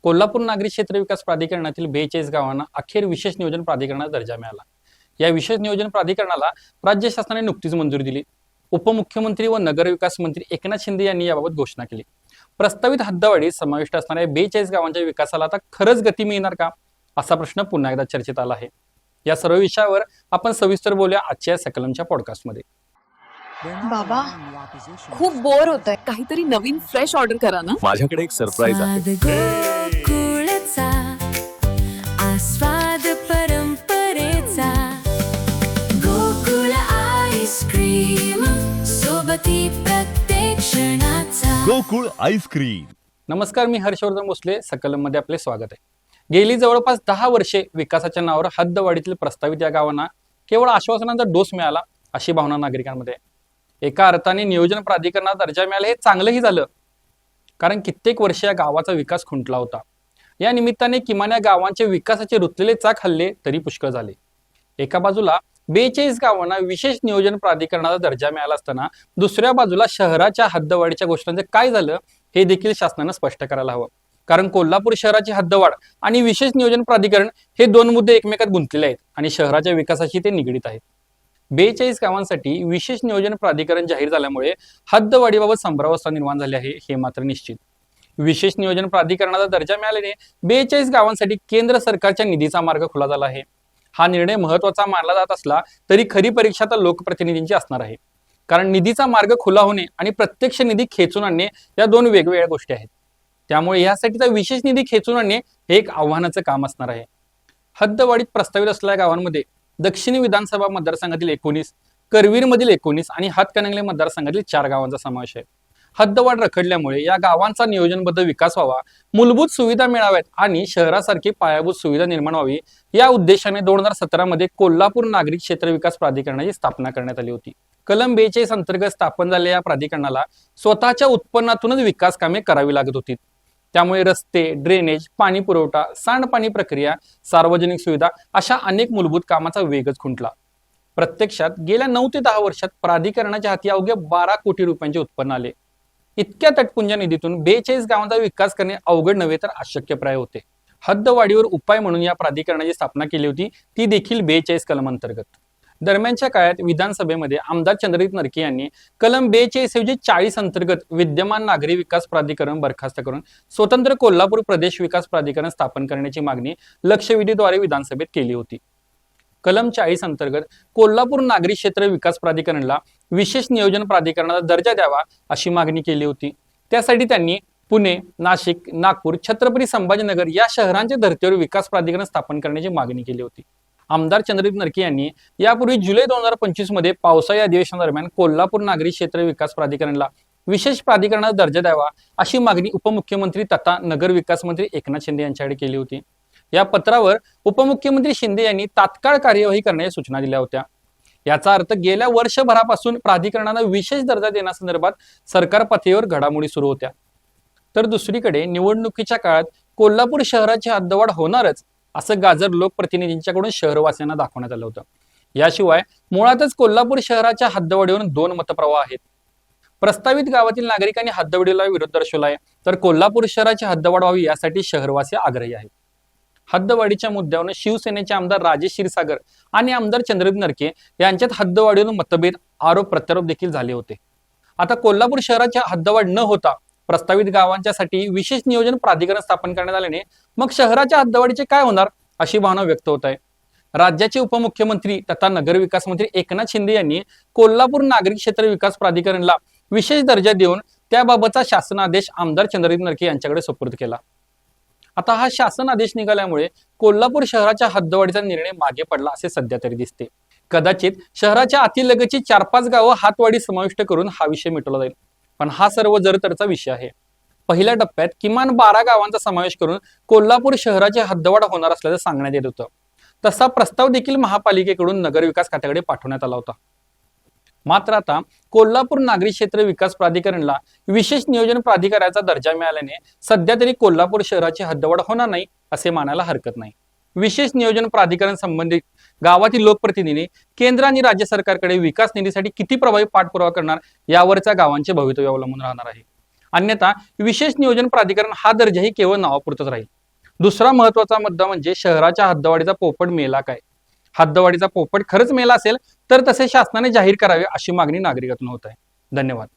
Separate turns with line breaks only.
कोल्हापूर नागरी क्षेत्र विकास प्राधिकरणातील 42 गावांना अखेर विशेष नियोजन प्राधिकरणाचा दर्जा मिळाला। या विशेष नियोजन प्राधिकरणाला राज्य शासनाने नुकतीच मंजुरी दिली। उपमुख्यमंत्री व नगरविकास मंत्री एकनाथ शिंदे यांनी याबाबत घोषणा केली। प्रस्तावित हद्दवाढीत समाविष्ट असणाऱ्या 42 गावांच्या विकासाला आता खरंच गती मिळणार का, असा प्रश्न पुन्हा एकदा चर्चेत आला आहे। या सर्व विषयावर आपण सविस्तर बोलूया आजच्या सकलमच्या पॉडकास्टमध्ये।
बाबा खूप बोर होतंय, काहीतरी नवीन फ्रेश ऑर्डर करा ना।
माझ्याकडे एक सरप्राईज आहे।
गोकुळचा आस्वाद परंपरेचा गोकुळ आईस्क्रीम सोबती प्रत्येक क्षणाचा
गोकुळ आईस्क्रीम।
नमस्कार, मी हर्षवर्धन भोसले, सकलम मध्ये आपले स्वागत आहे। गेली जवळपास 10 वर्षे विकासाच्या नावावर हद्दवाढीतील प्रस्तावित या गावांना केवळ आश्वासनांचा डोस मिळाला अशी भावना नागरिकांमध्ये आहे। एका अर्थाने नियोजन प्राधिकरणाचा दर्जा मिळाला हे चांगलंही झालं, कारण कित्येक वर्ष या गावाचा विकास खुंटला होता। या निमित्ताने किमान या गावांचे विकासाचे रुतलेले चाक हल्ले तरी पुष्कळ झाले। एका बाजूला 42 गावांना विशेष नियोजन प्राधिकरणाचा दर्जा मिळाला असताना दुसऱ्या बाजूला शहराच्या हद्दवाढीच्या घोषणांचे काय झालं हे देखील शासनानं स्पष्ट करायला हवं, कारण कोल्हापूर शहराची हद्दवाढ आणि विशेष नियोजन प्राधिकरण हे दोन मुद्दे एकमेकात गुंतलेले आहेत आणि शहराच्या विकासाशी ते निगडीत आहेत। 42 गावांसाठी विशेष नियोजन प्राधिकरण जाहीर झाल्यामुळे हद्दवाढीबाबत संभ्रमावस्था निर्माण झाली आहे हे मात्र निश्चित। विशेष नियोजन प्राधिकरणाचा दर्जा मिळाल्याने 42 गावांसाठी केंद्र सरकारच्या निधीचा मार्ग खुला झाला आहे। हा निर्णय महत्वाचा मानला जात असला तरी खरी परीक्षा तर लोकप्रतिनिधींची असणार आहे, कारण निधीचा मार्ग खुला होणे आणि प्रत्यक्ष निधी खेचून आणणे या दोन वेगवेगळ्या गोष्टी आहेत। त्यामुळे यासाठीचा विशेष निधी खेचून आणणे हे एक आव्हानाचं काम असणार आहे। हद्दवाढीत प्रस्तावित असलेल्या गावांमध्ये दक्षिणी विधानसभा मतदारसंघातील 19, करवीरमधील 19 आणि हातकणंगले मतदारसंघातील 4 गावांचा समावेश आहे। हद्दवाढ रखडल्यामुळे या गावांचा नियोजनबद्ध विकास व्हावा, मूलभूत सुविधा मिळाव्यात आणि शहरासारखी पायाभूत सुविधा निर्माण व्हावी या उद्देशाने 2017 मध्ये कोल्हापूर नागरी क्षेत्र विकास प्राधिकरणाची स्थापना करण्यात आली होती। कलम 42 अंतर्गत स्थापन झालेल्या या प्राधिकरणाला स्वतःच्या उत्पन्नातूनच विकास कामे करावी लागत होती। त्यामुळे रस्ते, ड्रेनेज, पाणी पुरवठा, सांडपाणी प्रक्रिया, सार्वजनिक सुविधा अशा अनेक मूलभूत कामाचा वेगच खुंटला। प्रत्यक्षात गेल्या 9 ते 10 वर्षात प्राधिकरणाच्या हाती अवघ्या 12 कोटी रुपयांचे उत्पन्न आले। इतक्या तटपुंजा निधीतून 42 गावांचा विकास करणे अवघड नव्हे तर अशक्यप्राय होते। हद्दवाढीवर उपाय म्हणून या प्राधिकरणाची स्थापना केली होती, ती देखील 42 कलम अंतर्गत। दरम्यानच्या काळात विधानसभेमध्ये आमदार चंद्रजित नरके यांनी कलम 42 ऐवजी 40 अंतर्गत विद्यमान नागरी विकास प्राधिकरण बरखास्त करून स्वतंत्र कोल्हापूर प्रदेश विकास प्राधिकरण स्थापन करण्याची मागणी लक्षवेधीद्वारे विधानसभेत केली होती। कलम 40 अंतर्गत कोल्हापूर नागरी क्षेत्र विकास प्राधिकरणला विशेष नियोजन प्राधिकरणाचा दर्जा द्यावा अशी मागणी केली होती। त्यासाठी त्यांनी पुणे, नाशिक, नागपूर, छत्रपती संभाजीनगर या शहरांच्या धर्तीवर विकास प्राधिकरण स्थापन करण्याची मागणी केली होती। आमदार चंद्रजित नरके यांनी यापूर्वी जुलै 2025 मध्ये पावसाळी अधिवेशनादरम्यान कोल्हापूर नागरी क्षेत्र विकास प्राधिकरणला विशेष प्राधिकरणाचा दर्जा द्यावा अशी मागणी उपमुख्यमंत्री तथा नगर विकास मंत्री एकनाथ शिंदे यांच्याकडे केली होती। या पत्रावर उपमुख्यमंत्री शिंदे यांनी तात्काळ कार्यवाही करण्याच्या सूचना दिल्या होत्या। याचा अर्थ गेल्या वर्षभरापासून प्राधिकरणाला विशेष दर्जा देण्यासंदर्भात सरकार पातळीवर घडामोडी सुरू होत्या। तर दुसरीकडे निवडणुकीच्या काळात कोल्हापूर शहराची हद्दवाढ होणारच असं गाजर लोकप्रतिनिधींच्याकडून शहरवासियांना दाखवण्यात आलं होतं। याशिवाय मुळातच कोल्हापूर शहराच्या हद्दवाढीवरून 2 मतप्रवाह आहेत। प्रस्तावित गावातील नागरिकांनी हद्दवाढीला विरोध दर्शवला आहे, तर कोल्हापूर शहराची हद्दवाढ व्हावी यासाठी शहरवासी आग्रही आहेत। हद्दवाढीच्या मुद्द्यावरून शिवसेनेचे आमदार राजेश क्षीरसागर आणि आमदार चंद्रजित नरके यांच्यात हद्दवाढीवरून मतभेद, आरोप प्रत्यारोप देखील झाले होते। आता कोल्हापूर शहराची हद्दवाढ न होता प्रस्तावित गावांच्यासाठी विशेष नियोजन प्राधिकरण स्थापन करण्यात आल्याने मग शहराच्या हद्दवाढीचे काय होणार अशी भावना व्यक्त होत आहे। राज्याचे उपमुख्यमंत्री तथा नगरविकास मंत्री एकनाथ शिंदे यांनी कोल्हापूर नागरी क्षेत्र विकास प्राधिकरणला विशेष दर्जा देऊन त्याबाबतचा शासनादेश आमदार चंद्रजित नरके यांच्याकडे सुपूर्द केला। आता हा शासन आदेश निघाल्यामुळे कोल्हापूर शहराच्या हद्दवाढीचा निर्णय मागे पडला असे सध्या तरी दिसते। कदाचित शहराच्या अतिलगतची 4-5 गावं हातवाढी समाविष्ट करून हा विषय मिटवला जाईल, पण हा सर्व जरतरचा विषय आहे। पहिल्या टप्प्यात किमान 12 गावांचा समावेश करून कोल्हापूर शहराची हद्दवाढ होणार असल्याचं सांगण्यात येत होतं। तसा प्रस्ताव देखील महापालिकेकडून नगरविकास खात्याकडे पाठवण्यात आला होता। मात्र आता कोल्हापूर नागरी क्षेत्र विकास प्राधिकरणला विशेष नियोजन प्राधिकरणाचा दर्जा मिळाल्याने सध्या तरी कोल्हापूर शहराची हद्दवाढ होणार नाही असे मानायला हरकत नाही। विशेष नियोजन प्राधिकरण संबंधित गावातील लोकप्रतिनिधी केंद्र आणि राज्य सरकारकडे विकास निधीसाठी किती प्रभावी पाठपुरावा करणार यावरच्या गावांचे भवितव्य अवलंबून राहणार आहे। अन्यथा विशेष नियोजन प्राधिकरण हा दर्जाही केवळ नावापुरतच राहील. दुसरा महत्वाचा मुद्दा म्हणजे शहराच्या हद्दवाढीचा पोपट मेला काय? हद्दवाढीचा पोपट खरंच मेला असेल तर तसे शासनाने जाहीर करावे अशी मागणी नागरिकातून होत आहे. धन्यवाद.